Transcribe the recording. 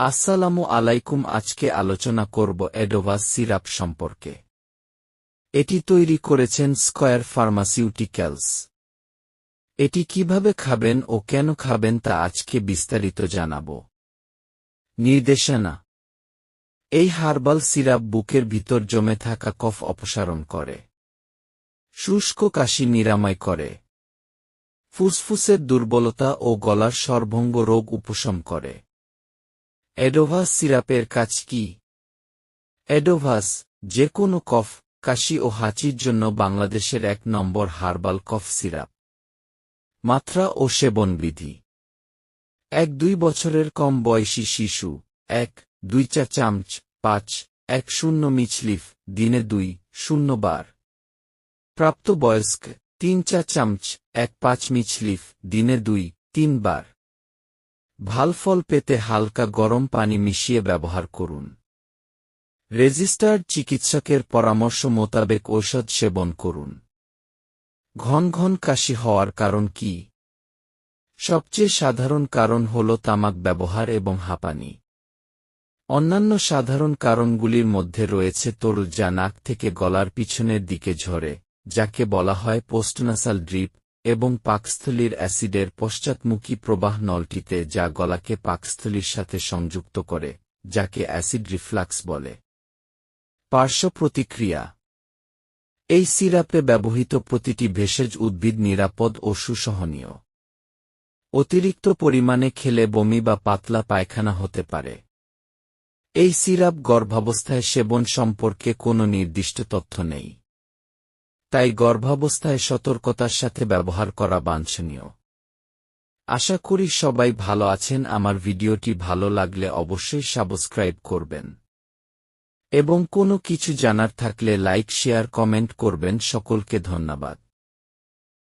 আসসালামু আলাইকুম। আজকে আলোচনা করব এডোভাস সিরাপ সম্পর্কে। এটি তৈরি করেছেন স্কয়ার ফার্মাসিউটিক্যালস। এটি কিভাবে খাবেন ও কেন খাবেন তা আজকে বিস্তারিত জানাব। নির্দেশনা: এই হার্বাল সিরাপ বুকের ভিতর জমে থাকা কফ অপসারণ করে, শুষ্ক কাশি নিরাময় করে, ফুসফুসের দুর্বলতা ও গলার স্বরভঙ্গ রোগ উপশম করে। এডোভাস সিরাপের কাজ কি? এডোভাস যে কোনো কফ, কাশি ও হাঁচির জন্য বাংলাদেশের ১ নম্বর হার্বাল কফ সিরাপ। মাত্রা ও সেবনবিধি: ১-২ বছরের কম বয়সী শিশু ১-২ চা-চামচ ৫-১-০ মিচলিফ দিনে ২-০ বার। প্রাপ্তবয়স্ক ৩ চা-চামচ ১-৫ মিচলিফ দিনে ২-৩ বার। ভাল ফল পেতে হালকা গরম পানি মিশিয়ে ব্যবহার করুন। রেজিস্টার্ড চিকিৎসকের পরামর্শ মোতাবেক ঔষধ সেবন করুন। ঘন ঘন কাশি হওয়ার কারণ কি? সবচেয়ে সাধারণ কারণ হল তামাক ব্যবহার এবং হাঁপানি। অন্যান্য সাধারণ কারণগুলির মধ্যে রয়েছে তরল যা নাক থেকে গলার পিছনের দিকে ঝরে, যাকে বলা হয় পোস্টনাসাল ড্রিপ, এবং পাকস্থলীর অ্যাসিডের পশ্চাৎমুখী প্রবাহ নলটিতে যা গলাকে পাকস্থলীর সাথে সংযুক্ত করে, যাকে অ্যাসিড রিফ্লাক্স বলে। পার্শ্ব প্রতিক্রিয়া: এই সিরাপে ব্যবহৃত প্রতিটি ভেষজ উদ্ভিদ নিরাপদ ও সুসহনীয়। অতিরিক্ত পরিমাণে খেলে বমি বা পাতলা পায়খানা হতে পারে। এই সিরাপ গর্ভাবস্থায় সেবন সম্পর্কে কোনো নির্দিষ্ট তথ্য নেই, তাই গর্ভাবস্থায় সতর্কতার সাথে ব্যবহার করা বাঞ্ছনীয়। আশা করি সবাই ভালো আছেন। আমার ভিডিওটি ভালো লাগলে অবশ্যই সাবস্ক্রাইব করবেন এবং কোনো কিছু জানার থাকলে লাইক, শেয়ার, কমেন্ট করবেন। সকলকে ধন্যবাদ।